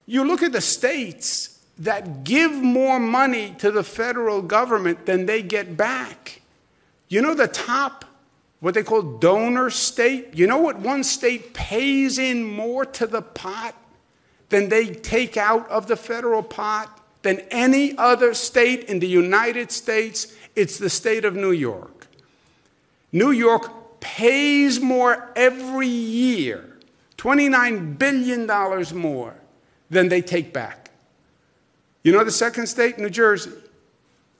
You look at the states that give more money to the federal government than they get back. You know the top, what they call donor state? You know what one state pays in more to the pot than they take out of the federal pot than any other state in the United States? It's the state of New York. New York pays more every year, $29 billion more than they take back. You know the second state? New Jersey,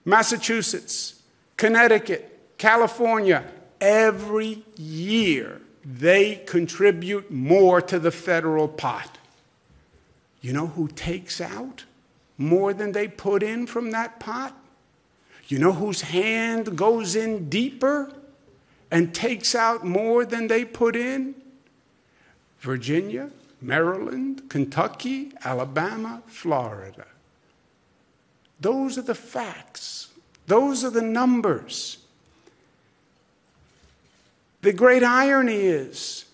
Massachusetts, Connecticut, California. Every year they contribute more to the federal pot. You know who takes out more than they put in from that pot? You know whose hand goes in deeper and takes out more than they put in? Virginia, Maryland, Kentucky, Alabama, Florida. Those are the facts. Those are the numbers. The great irony is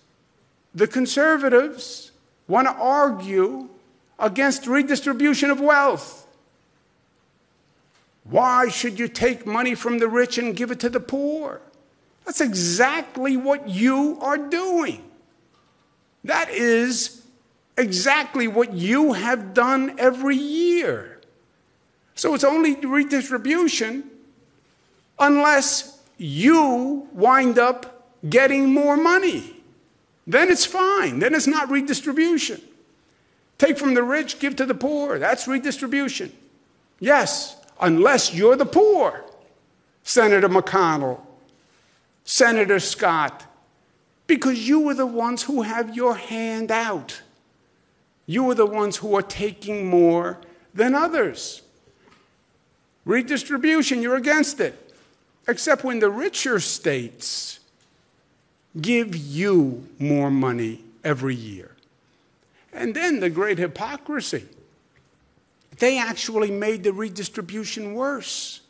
the conservatives want to argue against redistribution of wealth. Why should you take money from the rich and give it to the poor? That's exactly what you are doing. That is exactly what you have done every year. So it's only redistribution unless you wind up getting more money. Then it's fine. Then it's not redistribution. Take from the rich, give to the poor. That's redistribution. Yes, unless you're the poor. Senator McConnell, Senator Scott, because you were the ones who have your hand out. You are the ones who are taking more than others. Redistribution, you're against it. Except when the richer states give you more money every year. And then the great hypocrisy. They actually made the redistribution worse.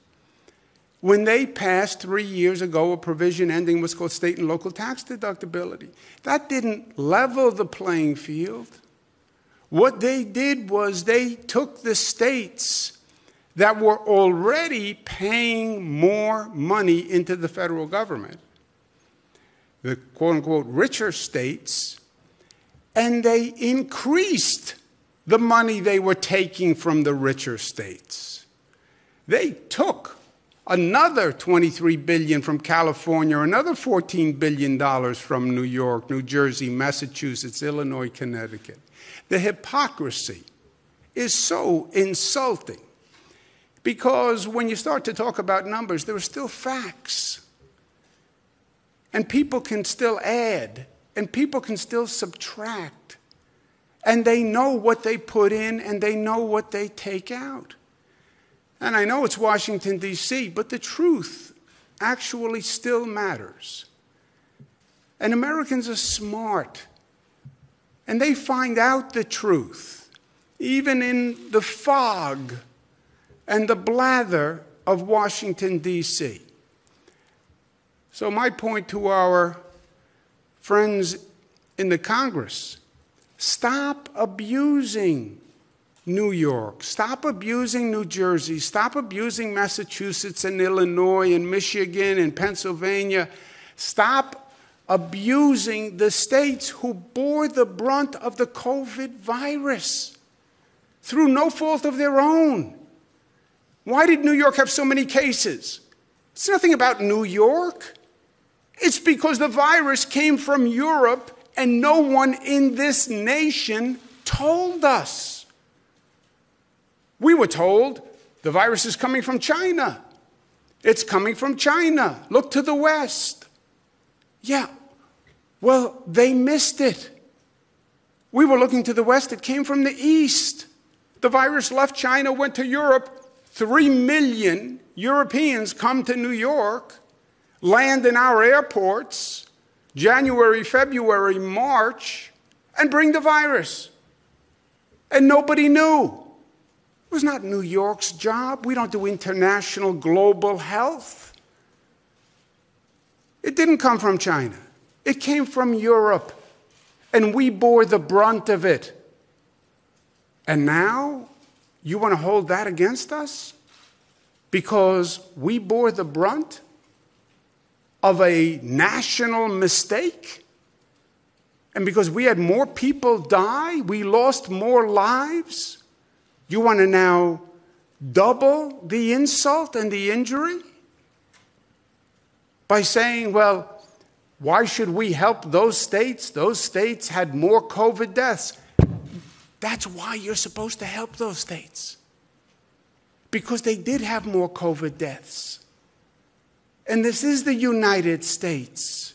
When they passed 3 years ago a provision ending what's called state and local tax deductibility, that didn't level the playing field. What they did was they took the states that were already paying more money into the federal government, the quote-unquote richer states, and they increased the money they were taking from the richer states. They took another $23 billion from California, another $14 billion from New York, New Jersey, Massachusetts, Illinois, Connecticut. The hypocrisy is so insulting because when you start to talk about numbers, there are still facts. And people can still add, and people can still subtract. And they know what they put in, and they know what they take out. And I know it's Washington, D.C., but the truth actually still matters. And Americans are smart. And they find out the truth, even in the fog and the blather of Washington, D.C. So my point to our friends in the Congress, stop abusing New York. Stop abusing New Jersey. Stop abusing Massachusetts and Illinois and Michigan and Pennsylvania. Stop abusing the states who bore the brunt of the COVID virus through no fault of their own. Why did New York have so many cases? It's nothing about New York. It's because the virus came from Europe and no one in this nation told us. We were told the virus is coming from China. It's coming from China. Look to the West. Yeah, well, they missed it. We were looking to the West. It came from the East. The virus left China, went to Europe. 3 million Europeans come to New York, land in our airports, January, February, March, and bring the virus. And nobody knew. It was not New York's job. We don't do international global health. It didn't come from China. It came from Europe. And we bore the brunt of it. And now you want to hold that against us because we bore the brunt of a national mistake? And because we had more people die, we lost more lives? You want to now double the insult and the injury by saying, well, why should we help those states? Those states had more COVID deaths. That's why you're supposed to help those states, because they did have more COVID deaths. And this is the United States.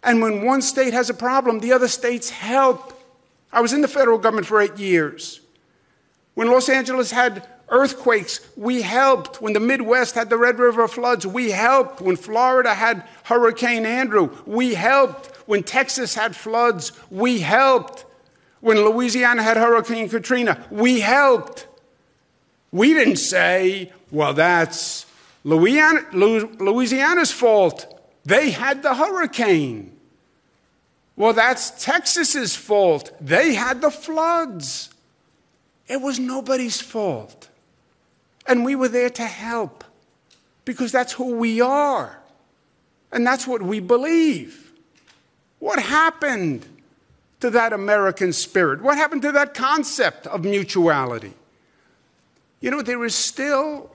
And when one state has a problem, the other states help. I was in the federal government for 8 years. When Los Angeles had earthquakes, we helped. When the Midwest had the Red River floods, we helped. When Florida had Hurricane Andrew, we helped. When Texas had floods, we helped. When Louisiana had Hurricane Katrina, we helped. We didn't say, well, that's Louisiana's fault. They had the hurricane. Well, that's Texas's fault. They had the floods. It was nobody's fault. And we were there to help because that's who we are. And that's what we believe. What happened to that American spirit? What happened to that concept of mutuality? You know, there is still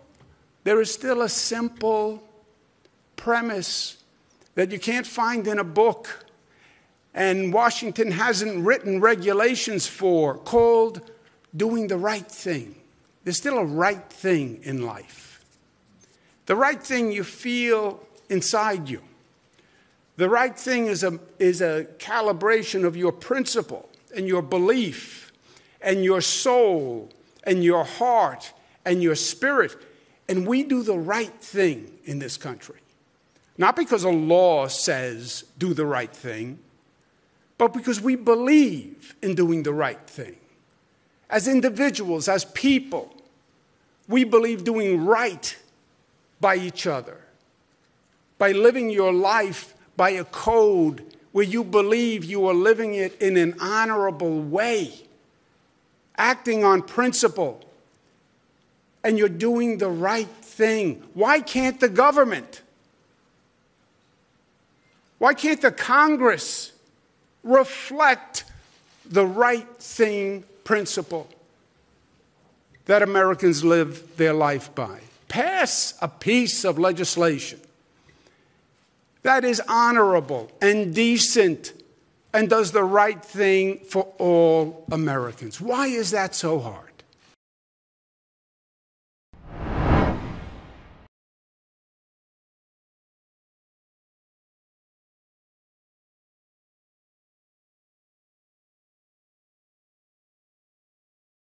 a simple premise that you can't find in a book, and Washington hasn't written regulations for, called doing the right thing. There's still a right thing in life. The right thing you feel inside you. The right thing is a calibration of your principle and your belief and your soul and your heart and your spirit. And we do the right thing in this country. Not because a law says do the right thing, but because we believe in doing the right thing. As individuals, as people, we believe doing right by each other, by living your life by a code where you believe you are living it in an honorable way, acting on principle, and you're doing the right thing. Why can't the government, why can't the Congress reflect the right thing principle that Americans live their life by? Pass a piece of legislation that is honorable and decent and does the right thing for all Americans. Why is that so hard?